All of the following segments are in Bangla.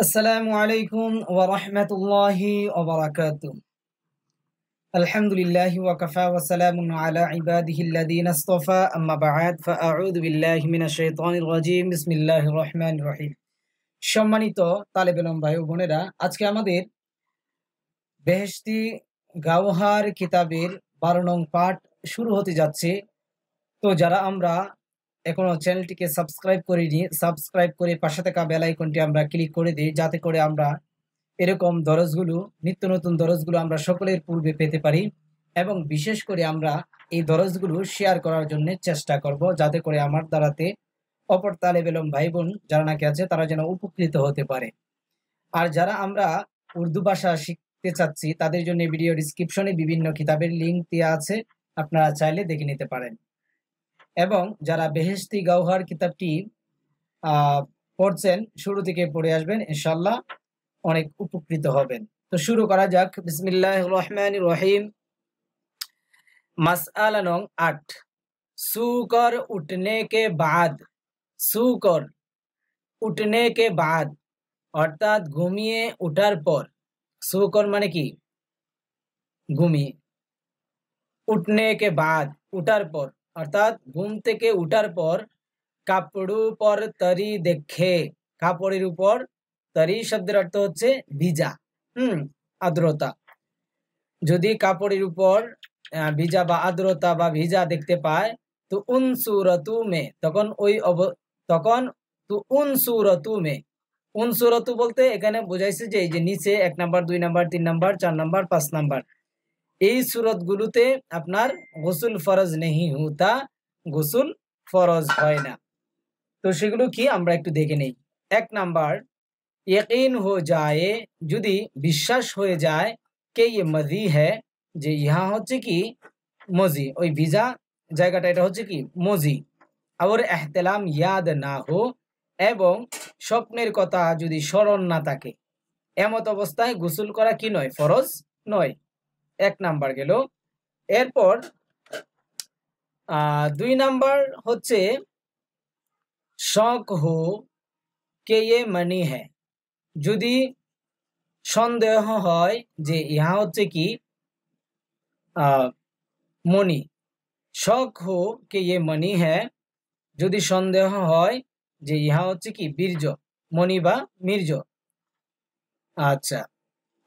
আসসালামু আলাইকুম ওয়া রাহমাতুল্লাহি ওয়া বারাকাতুহু। আলহামদুলিল্লাহি ওয়া কাফা ওয়া সালামুন আলা ইবাদিহিল্লাযীনা ইসতাফা আম্মা বা'দ ফাআউযু বিল্লাহি মিনাশ শাইতানির রাজীম বিসমিল্লাহির রহমানির রহিম। সম্মানিত তালেব ইলম ভাই ও বোনেরা, আজকে আমাদের বেহেশতি গাওহার কিতাবের 12 নং পাঠ শুরু হতে যাচ্ছে। তো যারা আমরা এখনো চ্যানেলটিকে সাবস্ক্রাইব করিনি, সাবস্ক্রাইব করে পাশে থাকা বেল আইকনটি আমরা ক্লিক করে দিই, যাতে করে আমরা এরকম দরজগুলো, নিত্য নতুন দরজগুলো আমরা সকলের পূর্বে পেতে পারি। এবং বিশেষ করে আমরা এই দরজগুলো শেয়ার করার জন্য চেষ্টা করব, যাতে করে আমার দ্বারাতে অপর তালেব ইলম ভাই বোন যারা নাকি আছে তারা যেন উপকৃত হতে পারে। আর যারা আমরা উর্দু ভাষা শিখতে চাচ্ছি তাদের জন্য ভিডিও ডিসক্রিপশনে বিভিন্ন কিতাবের লিঙ্ক দেওয়া আছে, আপনারা চাইলে দেখে নিতে পারেন। এবং যারা বেহেশতি গাওহার কিতাবটি পড়ছেন শুরু থেকে পড়ে আসবেন, ইনশাআল্লাহ অনেক উপকৃত হবেন। তো শুরু করা যাক। বিসমিল্লাহির রহমানির রহিম। মাসআলা নং 8। सूकर उठने के बाद, सूकर उठने के बाद অর্থাৎ ঘুমিয়ে ওঠার পর। सूकर মানে কি? ঘুমিয়ে। উঠনে কে বাদ, উঠার পর অর্থাৎ ঘুম থেকে উঠার পর। কাপড়ের উপর তরি দেখে, কাপড়ের উপর তরি শব্দের অর্থ হচ্ছে ভিজা, আর্দ্রতা। যদি কাপড়ের উপর ভিজা বা আর্দ্রতা বা ভিজা দেখতে পায় তো উন সুরতু মে, তখন উন সুরতু মে। উন সুরতু বলতে এখানে বোঝাইছে যে এই যে নিচে 1 number 2 number 3 number 4 number 5 number এই সুরত গুলোতে আপনার গোসল ফরজ নেই হতা, গোসল ফরজ হয় না। তো সেগুলো কি আমরা একটু দেখে নেই। 1 নাম্বার, यकीन हो जाए, যদি বিশ্বাস হয়ে যায় কে ये मजी है, যে ইহা হচ্ছে কি মজি, ওই ভিজা জায়গাটা এটা হচ্ছে কি মজি। और एहतलाम याद ना हो, এবং স্বপ্নের কথা যদি স্মরণ না থাকে, এমত অবস্থায় গোসল করা কি নয়, ফরজ নয়। 1 নাম্বার গেল। এরপর 2 নাম্বার হচ্ছে শক হো কে ये मनी है, যদি সন্দেহ হয় যে ইহা হচ্ছে কি মনি। শক হো কে ये मनी है, যদি সন্দেহ হয় যে ইহা হচ্ছে কি বীর্য, মনি বা বীর্য। আচ্ছা,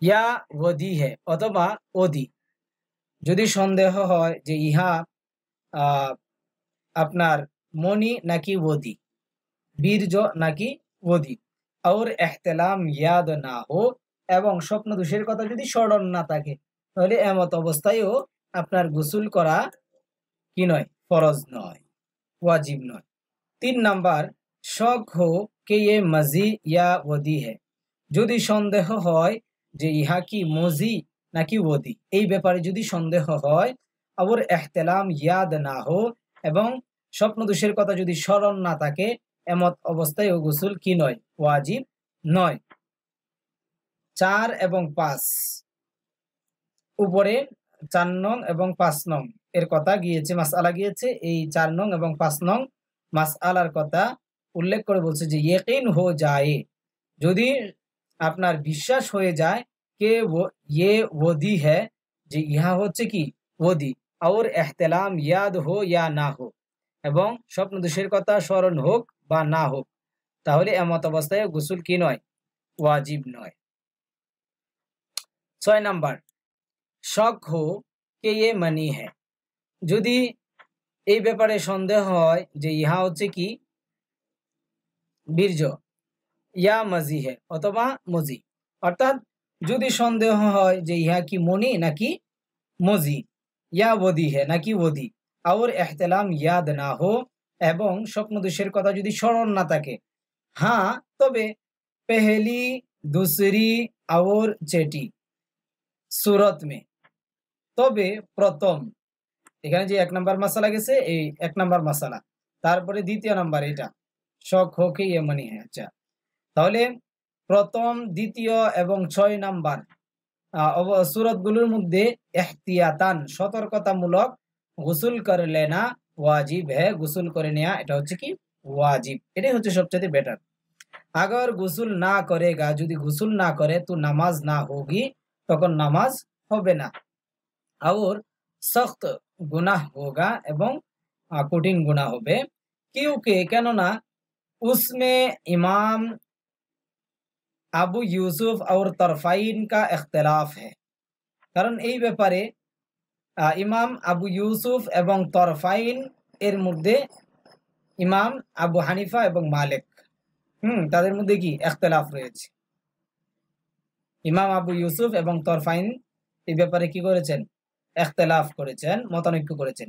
ইয়া ওদি হে, অথবা ওদি। যদি সন্দেহ হয় যে ইহা আপনার মনি নাকি ওদি, বীর্য নাকি ওদি। और एहतलाम याद ना हो, এবং স্বপ্ন দোষের কথা যদি স্মরণ না থাকে, তাহলে এমত অবস্থায়ও আপনার গোসল করা কি নয়, ফরজ নয়, ওয়াজিব নয়। 3 নাম্বার, শক হো কে ये मजी या वदी है, যদি সন্দেহ হয় যে ইহা কি মজি নাকি ওদি, এই ব্যাপারে যদি সন্দেহ হয়। और एहतलाम याद ना हो, এবং স্বপ্ন দোষের কথা যদি স্মরণ না থাকে, এমত অবস্থায় ও গোসল কি নয়, ওয়াজিব নয়। 4 এবং 5 উপরে 4 নং এবং 5 নং এর কথা গিয়েছে, মাসআলা গিয়েছে। এই 4 নং এবং 5 নং মাসআলার কথা উল্লেখ করে বলছে যে ইয়াকিন হো যায়, যদি আপনার বিশ্বাস হয়ে যায় কে ये वदी है, যে ইহা হচ্ছে কি ওদি। और एहतलाम याद हो या ना हो, এবং স্বপ্ন দোষের কথা স্মরণ হোক বা না হোক, তাহলে এমত অবস্থায় গোসল কি নয়, ওয়াজিব নয়। 6 নাম্বার, শক হো কে ये मनी है, যদি এই ব্যাপারে সন্দেহ হয় যে ইহা হচ্ছে কি বীর্য, ইয়া মজি হে, অথবা মজি। অর্থাৎ যদি সন্দেহ হয় যে ইহা কি মনি নাকি মজি, ইয়া ওদি হে নাকি ওদি। और एहतलाम याद ना हो, এবং স্বপ্ন দোষের কথা যদি স্মরণ না থাকে। হ্যাঁ, তবে পেহেলি দুসরি और চেটি সুরত মে, তবে প্রথম, এখানে যে 1 নাম্বার মাসালা গেছে, এই 1 নাম্বার মাসালা, তারপরে দ্বিতীয় নাম্বার এটা শক হোকে ये मनी है। আচ্ছা, তাহলে প্রথম, দ্বিতীয় এবং 6 নাম্বার সুরতগুলোর মধ্যে এহতিয়াতান, সতর্কতামূলক গোসল করে লেনা ওয়াজিব है, গোসল করে নেওয়া এটা হচ্ছে কি ওয়াজিব, এটাই হচ্ছে সবচেয়ে বেটার। अगर गुस्ल ना करेगा, यदि गुस्ल ना करे तो नमाज ना होगी, तखन नमाज होबे ना। और सख्त गुनाह होगा एवं कठिन गुनाह होबे, क्योंकि केनना उसमें इमाम আবু ইউসুফ और तरफाइन का इख्तिलाफ है। কারণ এই ব্যাপারে ইমাম আবু ইউসুফ এবং তরফাইন এর মধ্যে ইমাম আবু হানিফা এবং মালিক তাদের মধ্যে কি ইখতিলাফ রয়েছে। ইমাম আবু ইউসুফ এবং তরফাইন এই ব্যাপারে কি করেছেন? इख्तिलाफ করেছেন, মতানৈক্য করেছেন।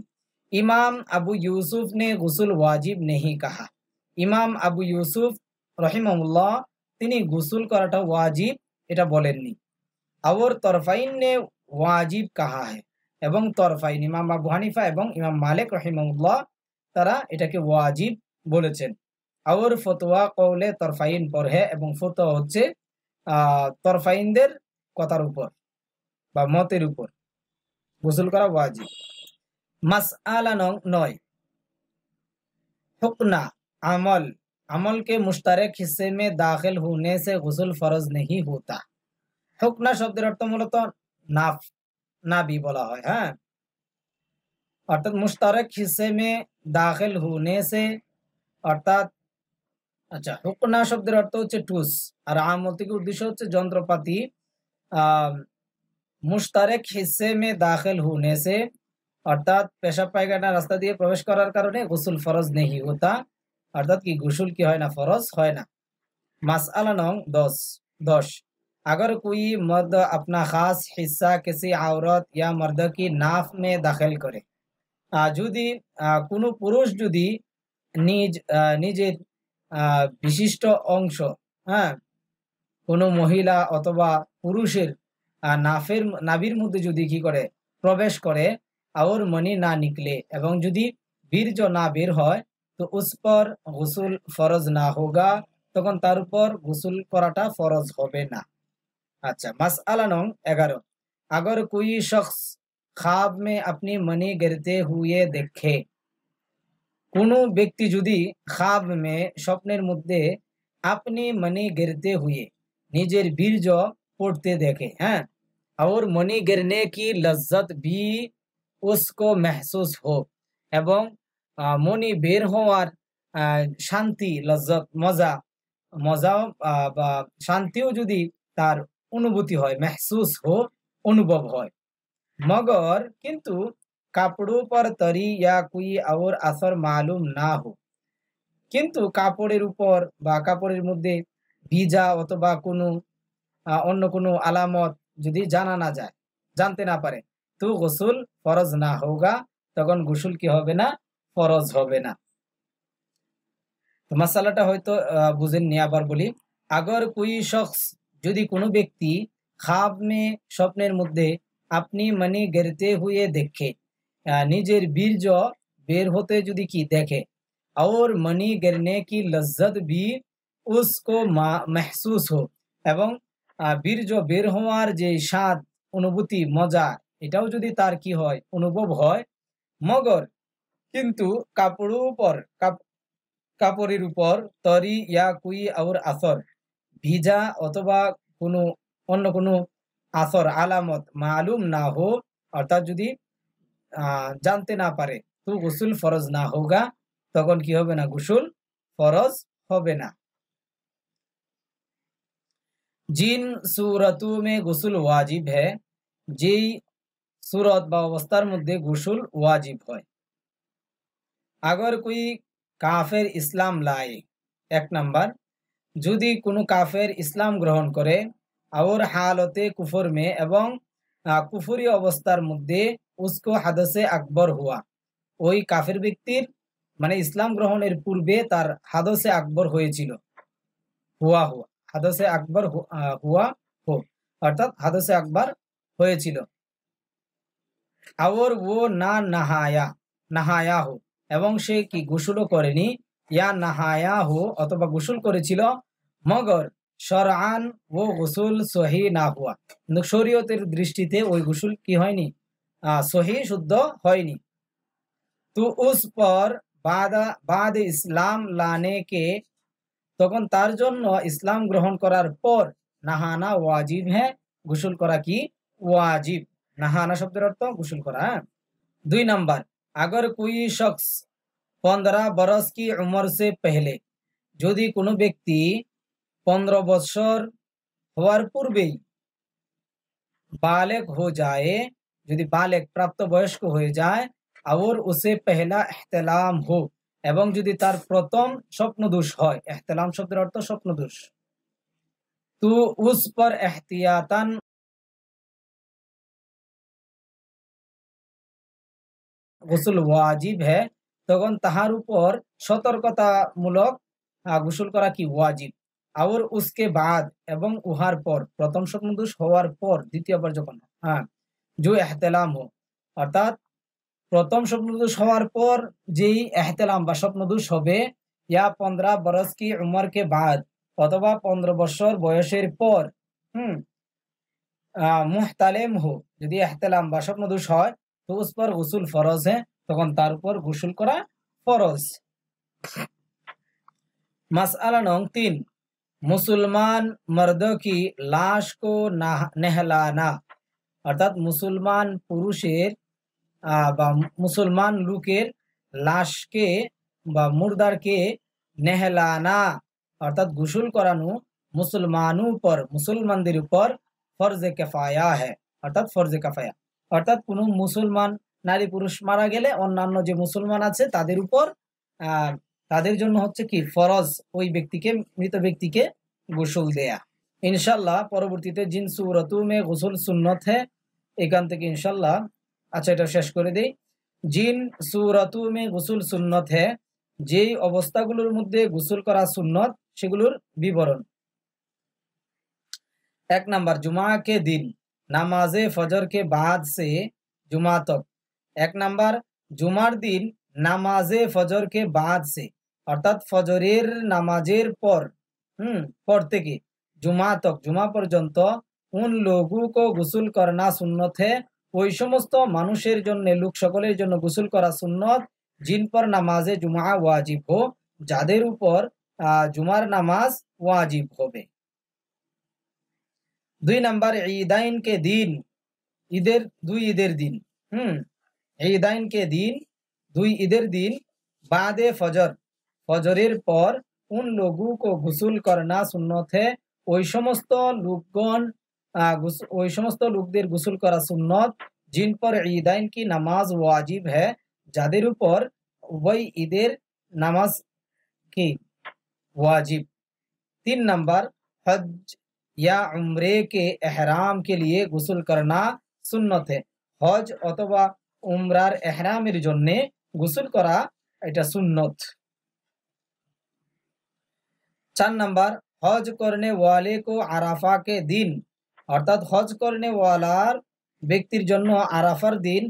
ইমাম আবু ইউসুফ ने गुस्ल वाजिब नहीं कहा। ইমাম আবু ইউসুফ রহিমাহুল্লাহ তিনি गुस्ल করাটা ওয়াজিব এটা বলেননি। और তরফাইন ने वाजिब कहा है, এবং তরফাইন ইমাম আবু হানিফা এবং ইমাম মালিক রহিমাহুল্লাহ তারা এটাকে ওয়াজিব বলেছেন। और ফতোয়া কওলে তরফাইন পর है, এবং ফতোয়া হচ্ছে তরফাইনদের কথার উপর বা মতের উপর গোসল করা ওয়াজিব। মাসআলা নং 9, हुक्ना अमल, अमल के मुश्तरक हिस्से में दाखिल होने से गुस्ल फर्ज नहीं होता। हुक्ना शब्দের অর্থ মূলত নাফ, নাবি বলা হয়। হ্যাঁ, অর্থাৎ মুশতারক হিस्से में दाखिल होने से, অর্থাৎ আচ্ছা হুকনা শব্দের অর্থ হচ্ছে টুস, আর আমল থেকে উদ্দেশ্য হচ্ছে যন্ত্রপাতি। মুশতারক হিस्से में दाखिल होने से অর্থাৎ পেশাব পায়খানা রাস্তা দিয়ে প্রবেশ করার কারণে গোসল ফরজ नहीं होता, অর্থাৎ কি গোসল কি হয় না, ফরজ হয় না। মাসআলা নং 10, अगर कोई मर्द अपना खास हिस्सा किसी औरत या मर्द की नाफ में दाखिल करे, যদি কোনো পুরুষ যদি নিজের বিশিষ্ট অংশ কোনো মহিলা অথবা পুরুষের নাভির মধ্যে যদি কি করে প্রবেশ করে, और मनी ना निकले, এবং যদি বীর্য না বের হয়, তো उस पर गुस्ल फरज ना होगा, তখন তার উপর গোসল করাটা ফরজ হবে না। अच्छा, मसअला नंग 11, अगर कोई शख्स ख्वाब में अपनी मनी गिरते हुए देखे, কোনো ব্যক্তি যদি ख्वाब में স্বপ্নের মধ্যে अपनी मनी गिरते हुए নিজের বীর্য পড়তে দেখে, হ্যাঁ, और मनी गिरने की लज्जत भी उसको महसूस हो, এবং মনি বের হওয়ার শান্তি, লজ্জত, মজা বা শান্তিও যদি তার অনুভূতি হয়, महसूस हो, অনুভব হয়। मगर किंतु কাপড়ों पर तरी या कोई और असर मालूम ना हो, কিন্তু কাপড়ের উপর বা কাপড়ের মধ্যে ভিজা অথবা কোনো অন্য কোনো আলামত যদি জানতে না পারে, তো গোসল ফরজ না হোগা, তখন গোসল কি হবে না, ফরজ হবে না। তো মাসালাটা হয়তো বুঝেননি, আবার বলি। আগর কোই শখস, যদি কোনো ব্যক্তি খ্বাব মে স্বপ্নের মধ্যে আপনি মনি गिरते हुए দেখে, নিজের বীর্য বের হতে যদি কি দেখে, और मनी गिरने की लज्जत भी उसको महसूस हो, এবং বীর্য বের হওয়ার যে স্বাদ, অনুভূতি, মজা, এটাও যদি তার কি হয়, অনুভব হয়। মগর কিন্তু কাপড়ের উপর তরি ইয়া কুই আর আসর, ভিজা অথবা কোনো অন্য কোনো আসর, আলামত মালুম না হো, অর্থাৎ যদি জানতে না পারে, তো গোসল ফরজ না হোগা, তখন কি হবে না, গোসল ফরজ হবে না। जिन सूरतों में गुस्ल वाजिब है, যেই सूरत বা অবস্থার মধ্যে গোসল ওয়াজিব হয়। अगर कोई কাফের ইসলাম লাए, 1 নাম্বার, যদি কোনো কাফের ইসলাম গ্রহণ করে, और हालते कुफर में, এবং কুফরি অবস্থার মধ্যে उसको হাদসে আকবর হুয়া, ওই কাফের ব্যক্তির মানে ইসলাম গ্রহণের পূর্বে তার হাদসে আকবর হয়েছিল, হাদসে আকবর অর্থাৎ হাদসে আকবর হয়েছিল। और वो ना नहाया हो, এবং সে কি গোসলও করেনি, या नहाया हो অথবা গোসল করেছিল, मगर शरआन वो গোসল সহি না হুয়া, কিন্তু শরীয়তের দৃষ্টিতে ওই গোসল কি হয়নি, সহি, শুদ্ধ হয়নি। तो उस पर बाद इस्लाम लाने के তখন তার জন্য ইসলাম গ্রহণ করার পর নাহানা ওয়াজিব হ্যাঁ, গোসল করা কি ওয়াজিব। নাহানা শব্দের অর্থ গোসল করা। 2 नंबर, अगर कोई शख्स 15 बरस की उम्र से पहले, যদি কোনো ব্যক্তি 15 বছর হওয়ার পূর্বেই बालिग हो जाए, যদি বালেগ প্রাপ্ত বয়স্ক হয়ে যায়, और उसे पहला इहतिलाम हो, এবং যদি তার প্রথম স্বপ্নদোষ হয়। ইহতিলাম শব্দের অর্থ স্বপ্নদোষ। তো उस पर एहतियातन গোসল ওয়াজিব হ্যাঁ, তখন তাহার উপর সতর্কতামূলক গোসল করা কি ওয়াজিব। আর উসকে বাদ, এবং উহার পর, প্রথম স্বপ্নদোষ হওয়ার পর, দ্বিতীয়বার যখন जो एहतलाम हो, অর্থাৎ প্রথম স্বপ্নদোষ হওয়ার পর যেই এহতেলাম বা স্বপ্নদোষ হবে, ইয়া 15 বরস কি উমর কে বাদ, অথবা 15 বছর বয়সের পর মুহতালেম হো, যদি এহতেলাম বা স্বপ্নদোষ হয়, তো উস পর গোসল ফরজ है, তখন তার উপর গোসল করা ফরজ। मसला नंग 3, मुसलमान मर्दों की लाश को नहलाना, অর্থাৎ মুসলমান পুরুষের বা মুসলমান লোকের লাশকে বা মুর্দারকে নেহলানা, অর্থাৎ গোসল করানো মুসলমানों पर, মুসলমানদের উপর ফরজে কিফায়া है, অর্থাৎ ফরজে কিফায়া, অর্থাৎ কোনো মুসলমান নারী পুরুষ মারা গেলে অন্যান্য যে মুসলমান আছে তাদের উপর তাদের জন্য হচ্ছে কি ফরজ ওই ব্যক্তিকে, মৃত ব্যক্তিকে গোসল দেয়া। ইনশাআল্লাহ পরবর্তীতে জিন সূরাতু মে গোসল সুন্নত है, এখান থেকে ইনশাআল্লাহ। আচ্ছা, এটা শেষ করে দেই। জিন সূরাতু মে গোসল সুন্নত है, যেই অবস্থাগুলোর মধ্যে গোসল করা সুন্নত সেগুলোর বিবরণ। 1 नंबर, जुमा के दिन नामाजे फजर के बाद से जुमा तक। 1 नंबर, जुमार दिन नामाजे फजर के बाद से, অর্থাৎ ফজরের নামাজের পর থেকে জুমা তক, জুমা পর্যন্ত, উন লোগো কো গোসল করনা সুন্নত है, ওই সমস্ত মানুষের জন্য, লোক সকলের জন্য গোসল করা সুন্নত, জিন পর নামাজে জুমা ওয়াজিব হো, যাদের উপর জুমার নামাজ ওয়াজিব হবে। 2 नंबर, ईदाइन के दिन, দুই ঈদের দিন, ईदाइन के दिन, দুই ঈদের দিন, বাদে ফজর, ফজরের পর, উন লোগো কো গোসল করনা সুন্নত है, ওই সমস্ত লোকদের গোসল করা সুন্নত, জিন পর ঈদাইন কি নামাজ ওয়াজিব है, যাদের উপর উভয় ঈদের নামাজ কি ওয়াজিব। 3 नंबर, हज या उम्रे के एहराम के लिए গোসল करना সুন্নত है, হজ অথবা উমরার এহরামের জন্য গোসল করা এটা সুন্নত। 4 नंबर, হজ করনে ওয়ালে কো আরাফা কে দিন, অর্থাৎ হজ করনে ওয়ালার ব্যক্তির জন্য আরাফার দিন,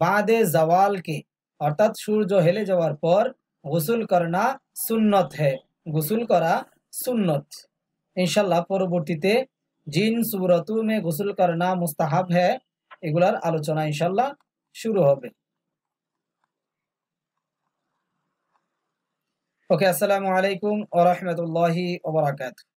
বাদে জাওয়ালকে, অর্থাৎ সূর্য হেলে যাওয়ার পর গোসল করনা সুন্নত है, গোসল করা সুন্নত। ইনশাআল্লাহ পরবর্তীতে জিন সূরাতু মে গোসল করনা মুস্তাহাব है, এগুলার আলোচনা ইনশাআল্লাহ শুরু হবে। ওকে, আসসালামু আলাইকুম ওয়া রাহমাতুল্লাহি ওয়া বারাকাতুহু।